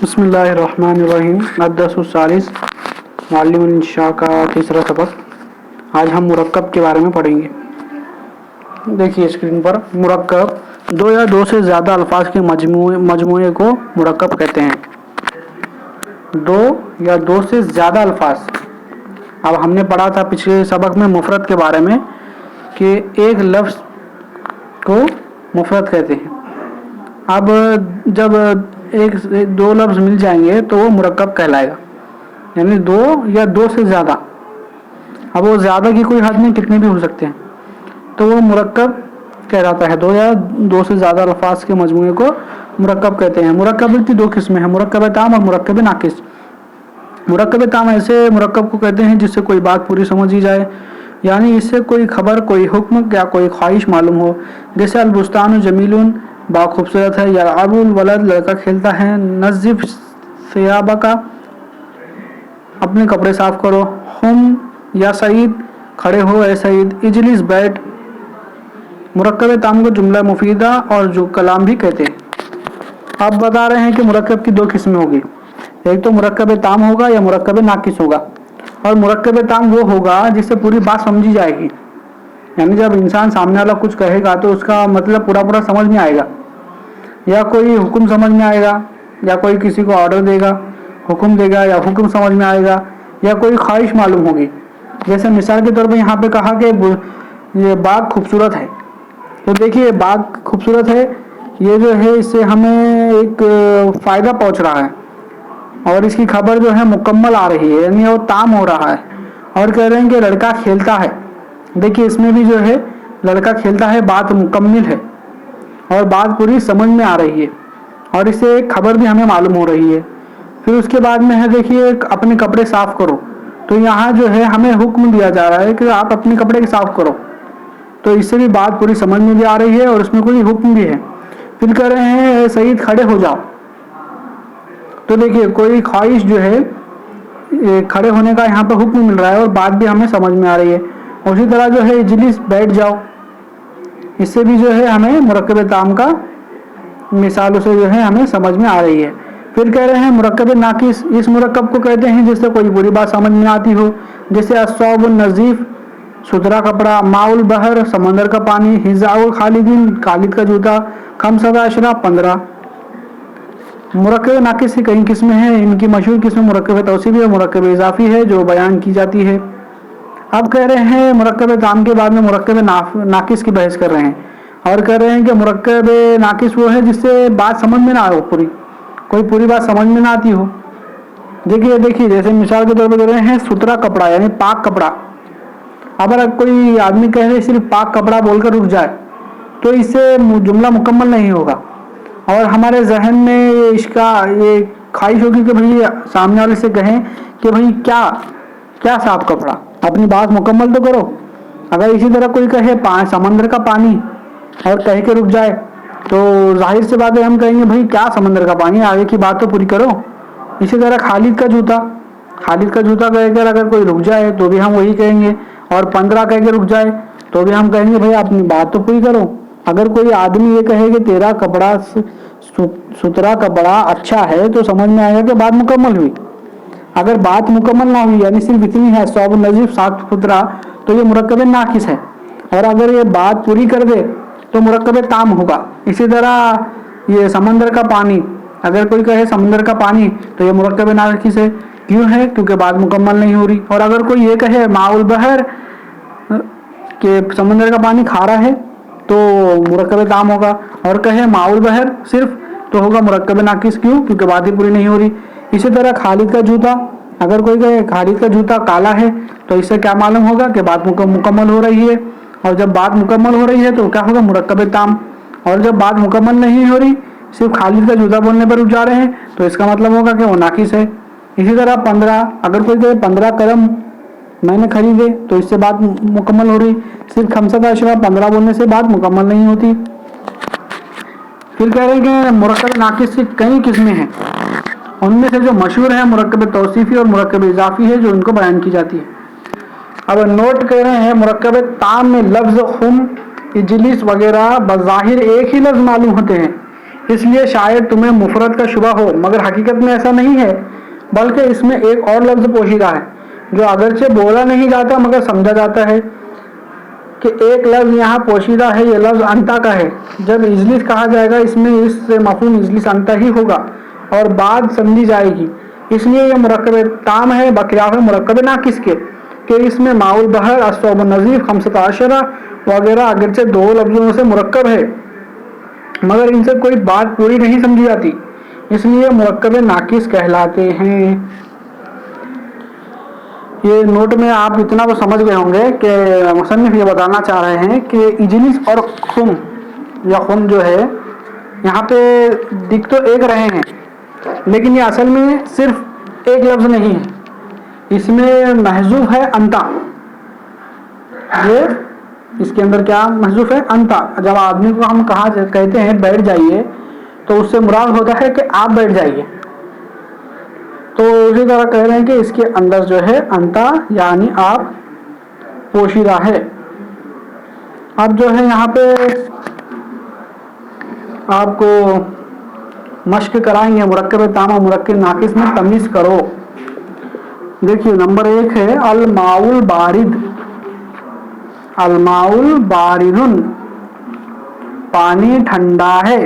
बिस्मिल्लाहिर्रहमानिर्रहीम। अद्दर्सुस्सालिस मुअल्लिमुल इंशा का तीसरा सबक। आज हम मुरक्कब के बारे में पढ़ेंगे। देखिए स्क्रीन पर मुरक्कब दो या दो से ज़्यादा अल्फाज के मजमूए को मुरक्कब कहते हैं। दो या दो से ज़्यादा अल्फाज। अब हमने पढ़ा था पिछले सबक में मुफरद के बारे में कि एक लफ्ज़ को मुफरद कहते हैं। अब जब एक दो लफ्ज़ मिल जाएंगे तो वो मुरक्कब कहलाएगा, यानी दो या दो से ज़्यादा। अब वो ज़्यादा की कोई हद नहीं, कितने भी हो सकते हैं, तो वो मुरक्कब कहलाता है। दो या दो से ज़्यादा अल्फाज के मजमूए को मुरक्कब कहते हैं। मुरक्कब की दो किस्में हैं, मुरक्कब ताम और मुरक्कब नाकिस। मुरक्कब ताम ऐसे मुरक्कब को कहते हैं जिससे कोई बात पूरी समझी जाए, यानी इससे कोई खबर, कोई हुक्म या कोई ख्वाहिश मालूम हो। जैसे अलबुस्तान जमीलुन, बाग खूबसूरत है, या अबुल वलद, लड़का खेलता है, नज़िफ सियाबा का, अपने कपड़े साफ करो, हुम या सईद, खड़े हो ए सईद, इजलिस बैठ। मुरक्कब ताम को जुमला मुफीदा और जो कलाम भी कहते हैं। आप बता रहे हैं कि मुरक्कब की दो किस्में होगी, एक तो मुरक्कब ताम होगा या मुरक्कब नाकिस होगा। और मुरक्कब ताम वो होगा जिससे पूरी बात समझी जाएगी, यानी जब इंसान सामने वाला कुछ कहेगा तो उसका मतलब पूरा पूरा समझ में आएगा, या कोई हुक्म समझ में आएगा, या कोई किसी को ऑर्डर देगा, हुक्म देगा, या हुक्म समझ में आएगा, या कोई ख्वाहिश मालूम होगी। जैसे मिसाल के तौर पर यहाँ पे कहा कि ये बाग खूबसूरत है, तो देखिए बाग खूबसूरत है, ये जो है इससे हमें एक फ़ायदा पहुँच रहा है और इसकी खबर जो है मुकम्मल आ रही है, यानी वो ताम हो रहा है। और कह रहे हैं कि लड़का खेलता है, देखिए इसमें भी जो है लड़का खेलता है, बात मुकम्मल है और बात पूरी समझ में आ रही है और इससे एक खबर भी हमें मालूम हो रही है। फिर उसके बाद में है देखिए अपने कपड़े साफ़ करो, तो यहाँ जो है हमें हुक्म दिया जा रहा है कि आप अपने कपड़े साफ़ करो, तो इससे भी बात पूरी समझ में भी आ रही है और उसमें कोई हुक्म भी है। फिर कह रहे हैं सईद खड़े हो जाओ, तो देखिए कोई ख्वाहिश जो है खड़े होने का यहाँ पर हुक्म मिल रहा है और बात भी हमें समझ में आ रही है। उसी तरह जो है इजलिस बैठ जाओ, इससे भी जो है हमें मुरक्कब ताम का मिसालों से जो है हमें समझ में आ रही है। फिर कह रहे हैं मुरक्कब नाकिस, इस मुरक्कब को कहते हैं जिससे कोई बुरी बात समझ में आती हो। जैसे अस्सौबुन नज़ीफ, सुथरा कपड़ा, माउल बहर, समंदर का पानी, हिज़ाउल खालिदीन, खालिद का जूता, खमसता अशरा, 15। मुरक्कब नाकिस की कई किस्में हैं, इनकी मशहूर किस्म मुरक्कब तौसीफ़ी और मुरक्कब इज़ाफ़ी है जो बयान की जाती है। अब कह रहे हैं मुरक्कब ताम के बाद में मुरक्कब नाकिस की बहस कर रहे हैं और कह रहे हैं कि मुरक्कब नाकिस वो है जिससे बात समझ में ना आए, कोई पूरी बात समझ में ना आती हो। देखिए जैसे मिसाल के तौर पर कह रहे हैं सुथरा कपड़ा, यानी पाक कपड़ा। अब अगर कोई आदमी कह रहे सिर्फ पाक कपड़ा बोलकर रुक जाए तो इससे जुमला मुकम्मल नहीं होगा और हमारे जहन में ये ख्वाहिश होगी कि भाई सामने वाले से कहें कि भाई क्या साफ कपड़ा, अपनी बात मुकम्मल तो करो। अगर इसी तरह कोई कहे समंदर का पानी और कह के रुक जाए तो जाहिर सी बात है हम कहेंगे भाई क्या समंदर का पानी, आगे की बात तो पूरी करो। इसी तरह खालिद का जूता कहकर अगर कोई रुक जाए तो भी हम वही कहेंगे, और 15 कह के रुक जाए तो भी हम कहेंगे भाई अपनी बात तो पूरी करो। अगर कोई आदमी ये कहे कि तेरा कपड़ा सुथरा कपड़ा अच्छा है तो समझ में आएगा कि बात मुकम्मल हुई। अगर बात मुकम्मल ना हुई, यानी सिर्फ इतनी है सौब नजीफ साफ सुथरा, तो ये मुरक्कब नाकिस है। और अगर ये बात पूरी कर दे तो मुरक्कब ताम होगा। इसी तरह ये समंदर का पानी, अगर कोई कहे समंदर का पानी तो ये मुरक्कब नाकिस है। क्यों है? क्योंकि बात मुकम्मल नहीं हो रही। और अगर कोई ये कहे माउल बहर के समंदर का पानी खारा है तो मुरक्कब ताम होगा, और कहे माउल बहर सिर्फ तो होगा मुरक्कब नाकिस। क्यों? क्योंकि बात ही पूरी नहीं हो रही। इसी तरह खालिद का जूता, अगर कोई कहे खालिद का जूता काला है तो इससे क्या मालूम होगा कि बात मुकम्मल हो रही है, और जब बात मुकम्मल हो रही है तो क्या होगा मुरक्कब ताम। और जब बात मुकम्मल नहीं हो रही, सिर्फ खालिद का जूता बोलने पर रुक जा रहे हैं, तो इसका मतलब होगा कि वो नाकिस है। इसी तरह 15, अगर कोई कहे 15 कलम मैंने खरीदे तो इससे बात मुकम्मल हो रही। सिर्फ खमसत अशरा 15 बोलने से बात मुकम्मल नहीं होती। फिर कह रहे हैं कि मुरक्कब नाकिस की कई किस्में हैं, उनमें से जो मशहूर है मुरक्कब तौसीफ़ी और मुरक्कब इज़ाफ़ी है जो इनको बयान की जाती है। अब नोट कर रहे हैं मुरक्कब ताम में लफ्ज़ हुम, इजलिस वगैरह बज़ाहिर एक ही लफ्ज़ मालूम होते हैं, इसलिए शायद तुम्हें मुफरत का शुबा हो, मगर हकीकत में ऐसा नहीं है, बल्कि इसमें एक और लफ्ज़ पोशीदा है जो अगरचे बोला नहीं जाता मगर समझा जाता है कि एक लफ्ज़ यहाँ पोशीदा है। ये लफ्ज़ अंता का है। जब इजलिस कहा जाएगा इसमें इससे मफहूम इजलिस अंता ही होगा और बात समझी जाएगी। इसलिए यह मुरक्कब ताम है बखिलाफ मुरक्कब नाकिस के कि इसमें माउल बहर, अस्सौब नज़ीफ, खमसत आशरा वगैरह अगरचे दो लफ्ज़ों से मुरक्कब है मगर इनसे कोई बात पूरी नहीं समझी जाती, इसलिए मुरक्कब नाकिस कहलाते हैं। ये नोट में आप इतना तो समझ गए होंगे कि मुसन्निफ ये बताना चाह रहे हैं कि इजलिस और खुम या खुम जो है यहाँ पे दिख तो एक रहे हैं, लेकिन ये असल में सिर्फ एक लफ्ज़ नहीं है, इसमें महजूफ है अंता। ये इसके अंदर क्या महजूफ है? अंता। जब आदमी को हम कहते हैं बैठ जाइए तो उससे मुराद होता है कि आप बैठ जाइए, तो उसी तरह कह रहे हैं कि इसके अंदर जो है अंता यानी आप पोशीदा है। अब जो है यहाँ पे आपको मश्क कराएंगे मुरक्कब ताम और मुरक्कब नाकिस में तमीज़ करो। देखिए नंबर 1 है अलमाउल बारिद। अलमाउल बारिदुन, पानी ठंडा है।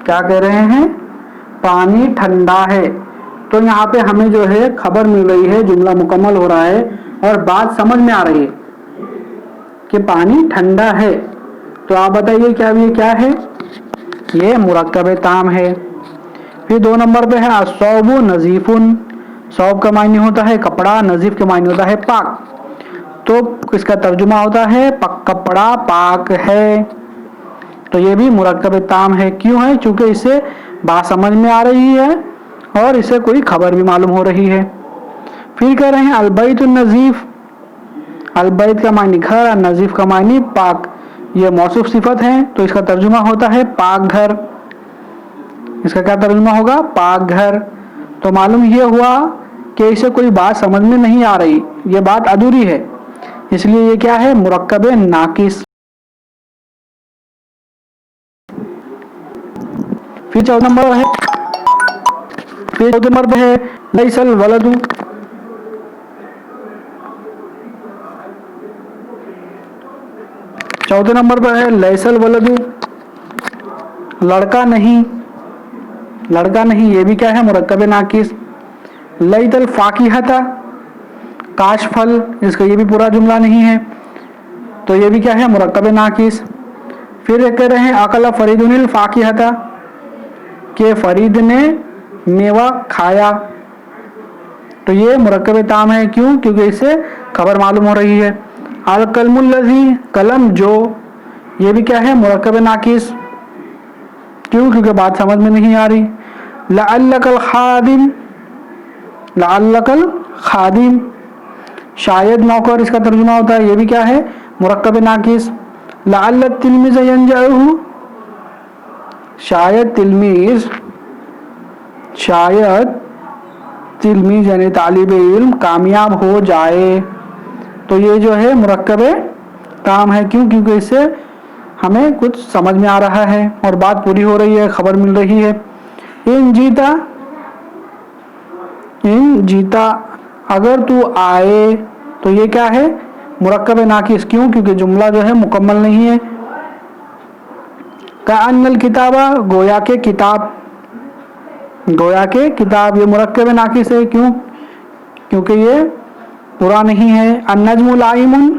क्या कह रहे हैं? पानी ठंडा है। तो यहाँ पे हमें जो है खबर मिल रही है, जुमला मुकम्मल हो रहा है और बात समझ में आ रही है कि पानी ठंडा है। तो आप बताइए क्या ये क्या है? ये मुरक्कब ताम है। फिर 2 नंबर पे है अस्सौबु नजीफुन। सौब का मायने होता है कपड़ा, नजीफ का मायने होता है पाक। तो इसका तर्जुमा होता है कपड़ा पाक है। तो ये भी मुरक्कब ताम है। क्यों है? क्योंकि इससे बात समझ में आ रही है और इसे कोई खबर भी मालूम हो रही है। फिर कह रहे हैं अलबैतुन नजीफ। अलबैत का मायने घर और नजीफ का मायने पाक। ये मौसूफ सिफत है तो इसका तर्जुमा होता है पाक घर। इसका क्या तर्जुमा होगा? पाक घर। तो मालूम ये हुआ कि इसे कोई बात समझ में नहीं आ रही, ये बात अधूरी है, इसलिए ये क्या है? मुरक्कब नाकिस। फिर 14 नंबर है, फिर 14 नंबर पे है लैसल वलदु। चौथे नंबर पर है लैसल वलदु, लड़का नहीं। लड़का नहीं ये भी क्या है? मुरक्कब नाकिस। लैतल फाकिहता, काश फल, इसका ये भी पूरा जुमला नहीं है तो ये भी क्या है? मुरक्कब नाकिस। फिर कह रहे हैं अकल फरीदुनिल फाकिहता, के फरीद ने मेवा खाया। तो ये मुरक्कब ताम है। क्यों? क्योंकि इससे खबर मालूम हो रही है। अल कलमुल लज़ी, कलम जो, ये भी क्या है? मुरक्कब नाकिस। क्यों? क्योंकि बात समझ में नहीं आ रही। लअल्लकल खादिम, लअल्लकल खादिम, शायद नौकर, इसका तर्जुमा होता है, ये भी क्या है? मुरक्कब नाकिस। लअल्ल तिलमिज़ यंजअहु, शायद तिलमीज़, शायद तिलमीज़ यानी तालिब इल्म कामयाब हो जाए। तो ये जो है मुरक्कब ताम है। क्यों? क्योंकि इससे हमें कुछ समझ में आ रहा है और बात पूरी हो रही है, खबर मिल रही है। इन जीता, इन जीता, अगर तू आए, तो ये क्या है? मुरक्कब नाकिस। क्यों? क्योंकि जुमला जो है मुकम्मल नहीं है। काअन्नल किताबा, गोया के किताब, गोया के किताब, ये मुरक्कब नाकिस है। क्यों? क्योंकि ये पूरा नहीं है। अन्नजमु लाइमुन,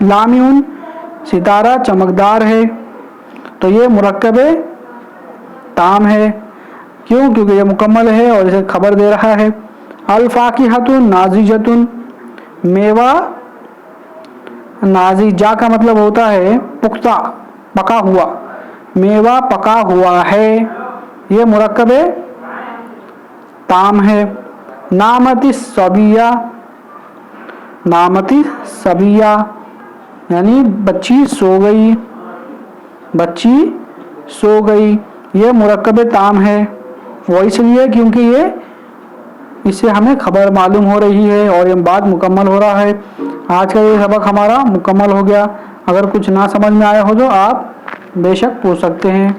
लामिउन, सितारा चमकदार है। तो ये मुरक्कब ताम है। क्यों? क्योंकि ये मुकम्मल है और इसे खबर दे रहा है। अल फाकिहतुन नाजिजतुन, मेवा नाजिजा का मतलब होता है पुख्ता, पका हुआ। मेवा पका हुआ है, ये मुरक्कब ताम है। नामती सबिया, नामती सबिया यानी बच्ची सो गई, बच्ची सो गई, ये मुरक्कब ताम है। वो इसलिए क्योंकि ये इससे हमें खबर मालूम हो रही है और ये बात मुकम्मल हो रहा है। आज का ये सबक हमारा मुकम्मल हो गया। अगर कुछ ना समझ में आया हो तो आप बेशक पूछ सकते हैं।